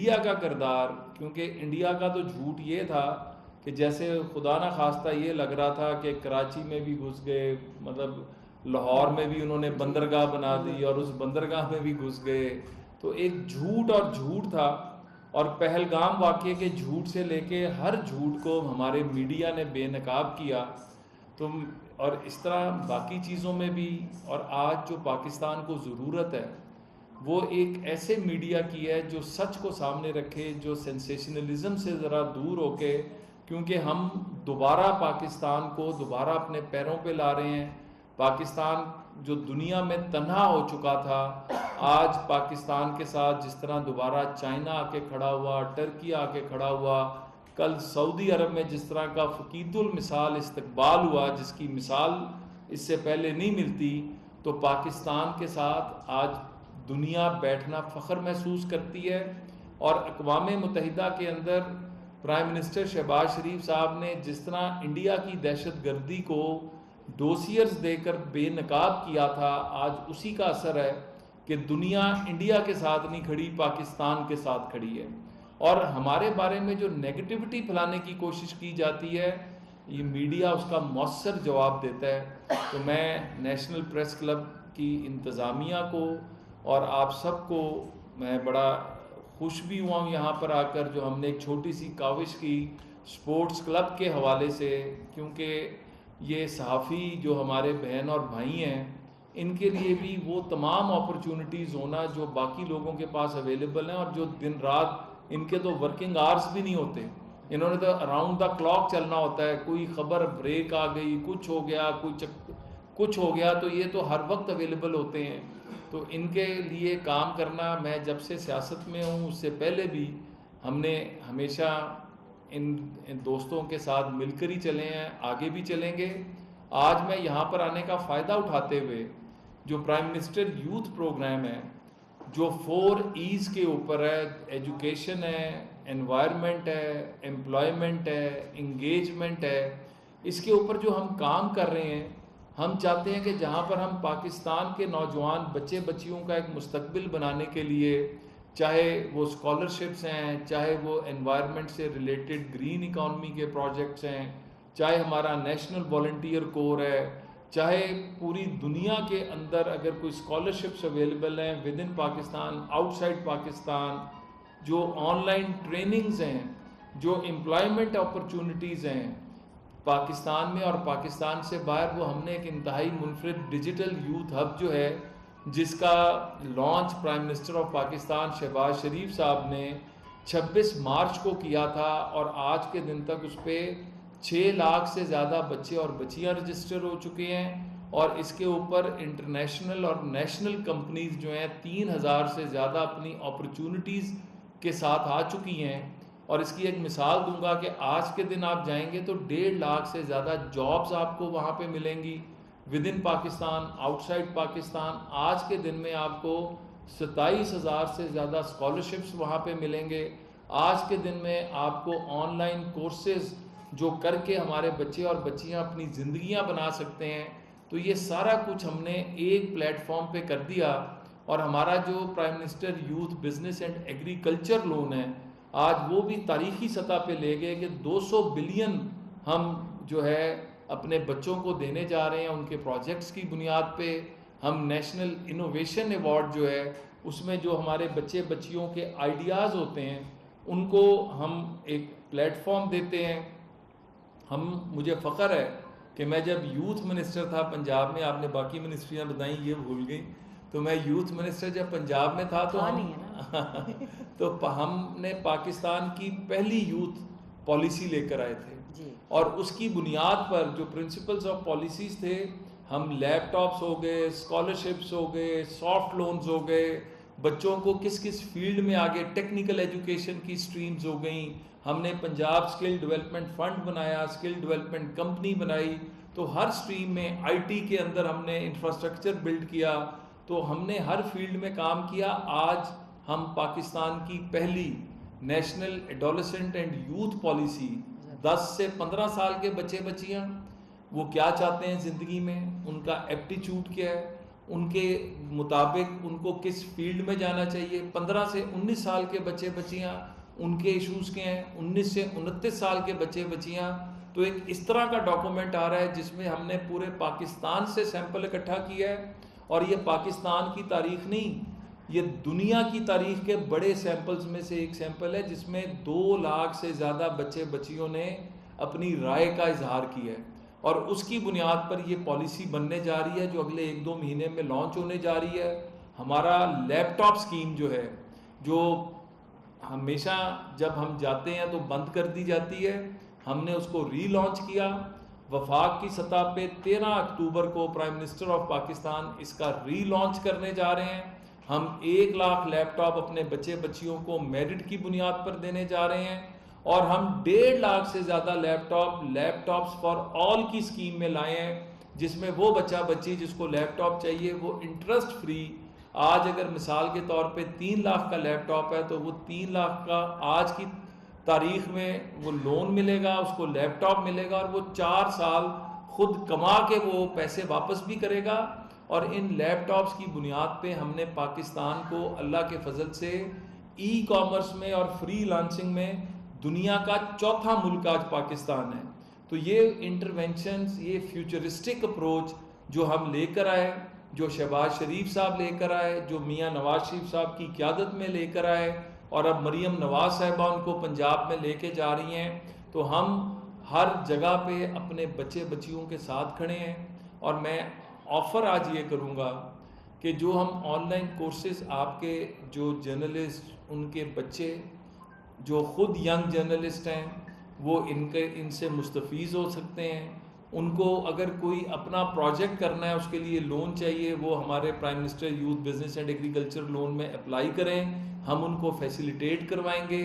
Media का किरदार, क्योंकि इंडिया का तो झूठ ये था कि जैसे खुदा ना खास्ता ये लग रहा था कि कराची में भी घुस गए, मतलब लाहौर में भी उन्होंने बंदरगाह बना दी और उस बंदरगाह में भी घुस गए। तो एक झूठ और झूठ था। और पहलगाम वाक़ये के झूठ से लेके हर झूठ को हमारे मीडिया ने बेनकाब किया। तो और इस तरह बाकी चीज़ों में भी। और आज जो पाकिस्तान को ज़रूरत है वो एक ऐसे मीडिया की है जो सच को सामने रखे, जो सेंसेशनलिज्म से ज़रा दूर होके, क्योंकि हम दोबारा पाकिस्तान को दोबारा अपने पैरों पे ला रहे हैं। पाकिस्तान जो दुनिया में तन्हा हो चुका था, आज पाकिस्तान के साथ जिस तरह दोबारा चाइना आके खड़ा हुआ, टर्की आके खड़ा हुआ, कल सऊदी अरब में जिस तरह का फ़कीदुल मिसाल इस्तकबाल हुआ जिसकी मिसाल इससे पहले नहीं मिलती, तो पाकिस्तान के साथ आज दुनिया बैठना फ़ख्र महसूस करती है। और अक़वाम मुत्तहिदा के अंदर प्राइम मिनिस्टर शहबाज शरीफ साहब ने जिस तरह इंडिया की दहशत गर्दी को डोसियर्स देकर बेनकाब किया था, आज उसी का असर है कि दुनिया इंडिया के साथ नहीं खड़ी, पाकिस्तान के साथ खड़ी है। और हमारे बारे में जो नेगेटिविटी फैलाने की कोशिश की जाती है, ये मीडिया उसका मौसर जवाब देता है। तो मैं नेशनल प्रेस क्लब की इंतज़ामिया को और आप सबको मैं बड़ा खुश भी हुआ हूँ यहाँ पर आकर, जो हमने एक छोटी सी काविश की स्पोर्ट्स क्लब के हवाले से, क्योंकि ये सहाफ़ी जो हमारे बहन और भाई हैं, इनके लिए भी वो तमाम अपॉर्चुनिटीज़ होना जो बाकी लोगों के पास अवेलेबल हैं, और जो दिन रात इनके तो वर्किंग आवर्स भी नहीं होते, इन्होंने तो अराउंड द क्लॉक चलना होता है। कोई ख़बर ब्रेक आ गई, कुछ हो गया, कुछ हो गया, तो ये तो हर वक्त अवेलेबल होते हैं। तो इनके लिए काम करना, मैं जब से सियासत में हूँ उससे पहले भी हमने हमेशा इन दोस्तों के साथ मिलकर ही चले हैं, आगे भी चलेंगे। आज मैं यहाँ पर आने का फ़ायदा उठाते हुए जो प्राइम मिनिस्टर यूथ प्रोग्राम है, जो 4 E's के ऊपर है, एजुकेशन है, एनवायरनमेंट है, एम्प्लॉयमेंट है, इंगेजमेंट है, इसके ऊपर जो हम काम कर रहे हैं, हम चाहते हैं कि जहाँ पर हम पाकिस्तान के नौजवान बच्चे बच्चियों का एक मुस्तकबिल बनाने के लिए, चाहे वो स्कॉलरशिप्स हैं, चाहे वो एनवायरनमेंट से रिलेटेड ग्रीन इकॉनमी के प्रोजेक्ट्स हैं, चाहे हमारा नेशनल वॉलंटियर कोर है, चाहे पूरी दुनिया के अंदर अगर कोई स्कॉलरशिप्स अवेलेबल हैं with in Pakistan, outside Pakistan, जो ऑनलाइन ट्रेनिंग्स हैं, जो एम्प्लॉयमेंट अपॉर्चुनिटीज़ हैं पाकिस्तान में और पाकिस्तान से बाहर, वो हमने एक इंतहाई मुनफरिद डिजिटल यूथ हब जो है, जिसका launch prime minister of Pakistan Shahbaz Sharif साहब ने 26 मार्च को किया था, और आज के दिन तक उस पर 6 लाख से ज़्यादा बच्चे और बच्चियाँ रजिस्टर हो चुके हैं। और इसके ऊपर इंटरनेशनल और नेशनल कंपनीज जो हैं 3000 से ज़्यादा अपनी अपॉर्चुनिटीज़ के साथ आ चुकी हैं। और इसकी एक मिसाल दूंगा कि आज के दिन आप जाएंगे तो 1.5 लाख से ज़्यादा जॉब्स आपको वहाँ पे मिलेंगी with in Pakistan, outside Pakistan. आज के दिन में आपको 27,000 से ज़्यादा स्कॉलरशिप्स वहाँ पे मिलेंगे। आज के दिन में आपको ऑनलाइन कोर्सेज जो करके हमारे बच्चे और बच्चियाँ अपनी ज़िंदगियाँ बना सकते हैं। तो ये सारा कुछ हमने एक प्लेटफॉर्म पे कर दिया। और हमारा जो prime minister youth business and agriculture loan है, आज वो भी तारीखी सतह पे ले गए कि 200 बिलियन हम जो है अपने बच्चों को देने जा रहे हैं उनके प्रोजेक्ट्स की बुनियाद पे। हम नेशनल इनोवेशन अवार्ड जो है उसमें जो हमारे बच्चे बच्चियों के आइडियाज़ होते हैं उनको हम एक प्लेटफॉर्म देते हैं। मुझे फ़ख्र है कि मैं जब यूथ मिनिस्टर था पंजाब में, आपने बाकी मिनिस्ट्रियाँ बताई ये भूल गई, तो मैं यूथ मिनिस्टर जब पंजाब में था तो तो हमने पाकिस्तान की पहली यूथ पॉलिसी लेकर आए थे जी। और उसकी बुनियाद पर जो प्रिंसिपल्स ऑफ पॉलिसीज़ थे, हम लैपटॉप्स हो गए, स्कॉलरशिप्स हो गए, सॉफ्ट लोन्स हो गए, बच्चों को किस किस फील्ड में आगे, टेक्निकल एजुकेशन की स्ट्रीम्स हो गई, हमने पंजाब स्किल डेवलपमेंट फंड बनाया, स्किल डेवलपमेंट कंपनी बनाई। तो हर स्ट्रीम में आईटी के अंदर हमने इंफ्रास्ट्रक्चर बिल्ड किया। तो हमने हर फील्ड में काम किया। आज हम पाकिस्तान की पहली national adolescent and youth policy, 10 से 15 साल के बच्चे बच्चियाँ वो क्या चाहते हैं ज़िंदगी में, उनका एप्टीट्यूड क्या है, उनके मुताबिक उनको किस फील्ड में जाना चाहिए। 15 से 19 साल के बच्चे बच्चियाँ उनके इश्यूज़ के हैं, 19 से 29 साल के बच्चे बच्चियाँ। तो एक इस तरह का डॉक्यूमेंट आ रहा है जिसमें हमने पूरे पाकिस्तान से सैंपल इकट्ठा किया है, और ये पाकिस्तान की तारीख नहीं, ये दुनिया की तारीख के बड़े सैंपल्स में से एक सैंपल है, जिसमें 2 लाख से ज़्यादा बच्चे बच्चियों ने अपनी राय का इजहार किया है। और उसकी बुनियाद पर ये पॉलिसी बनने जा रही है जो अगले 1-2 महीने में लॉन्च होने जा रही है। हमारा लैपटॉप स्कीम जो है, जो हमेशा जब हम जाते हैं तो बंद कर दी जाती है, हमने उसको रीलॉन्च किया। वफाक की सतह पे 13 अक्टूबर को प्राइम मिनिस्टर ऑफ पाकिस्तान इसका रीलॉन्च करने जा रहे हैं। हम 1 लाख लैपटॉप अपने बच्चे बच्चियों को मेरिट की बुनियाद पर देने जा रहे हैं, और हम 1.5 लाख से ज़्यादा लैपटॉप्स फॉर ऑल की स्कीम में लाए हैं, जिसमें वो बच्चा बच्ची जिसको लैपटॉप चाहिए वो इंटरेस्ट फ्री, आज अगर मिसाल के तौर पे 3 लाख का लैपटॉप है तो वो 3 लाख का आज की तारीख में वो लोन मिलेगा, उसको लैपटॉप मिलेगा, और वो 4 साल खुद कमा के वो पैसे वापस भी करेगा। और इन लैपटॉप्स की बुनियाद पे हमने पाकिस्तान को अल्लाह के फजल से ई-कॉमर्स में और फ्री लांसिंग में दुनिया का चौथा मुल्क आज पाकिस्तान है। तो ये इंटरवेंशंस, ये फ्यूचरिस्टिक अप्रोच जो हम लेकर आए, जो शहबाज शरीफ साहब लेकर आए, जो मियाँ नवाज शरीफ साहब की क़यादत में लेकर आए, और अब मरीम नवाज साहिबा उनको पंजाब में लेके जा रही हैं, तो हम हर जगह पे अपने बच्चे बच्चियों के साथ खड़े हैं। और मैं ऑफ़र आज ये करूँगा कि जो हम ऑनलाइन कोर्सेज़ आपके जो जर्नलिस्ट, उनके बच्चे जो ख़ुद यंग जर्नलिस्ट हैं, वो इनसे मुस्तफ़ीज़ हो सकते हैं। उनको अगर कोई अपना प्रोजेक्ट करना है, उसके लिए लोन चाहिए, वो हमारे prime minister youth business and agriculture loan में अप्लाई करें, हम उनको फैसिलिटेट करवाएंगे।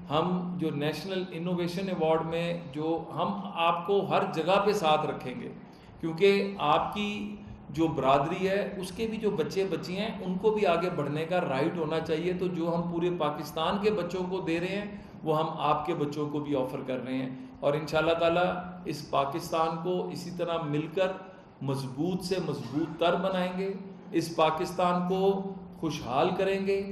हम जो नेशनल इनोवेशन अवार्ड में जो हम आपको हर जगह पे साथ रखेंगे, क्योंकि आपकी जो बरादरी है उसके भी जो बच्चे बच्ची हैं उनको भी आगे बढ़ने का राइट होना चाहिए। तो जो हम पूरे पाकिस्तान के बच्चों को दे रहे हैं वो हम आपके बच्चों को भी ऑफ़र कर रहे हैं, और इंशाल्लाह ताला इस पाकिस्तान को इसी तरह मिलकर मजबूत से मजबूत तर बनाएंगे, इस पाकिस्तान को खुशहाल करेंगे।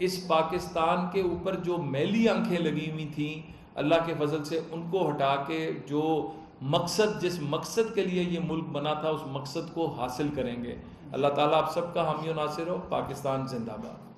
इस पाकिस्तान के ऊपर जो मैली आंखें लगी हुई थी, अल्लाह के फजल से उनको हटा के जो मकसद, जिस मकसद के लिए ये मुल्क बना था, उस मकसद को हासिल करेंगे। अल्लाह ताला आप सबका हामी और नासिर हो। पाकिस्तान जिंदाबाद।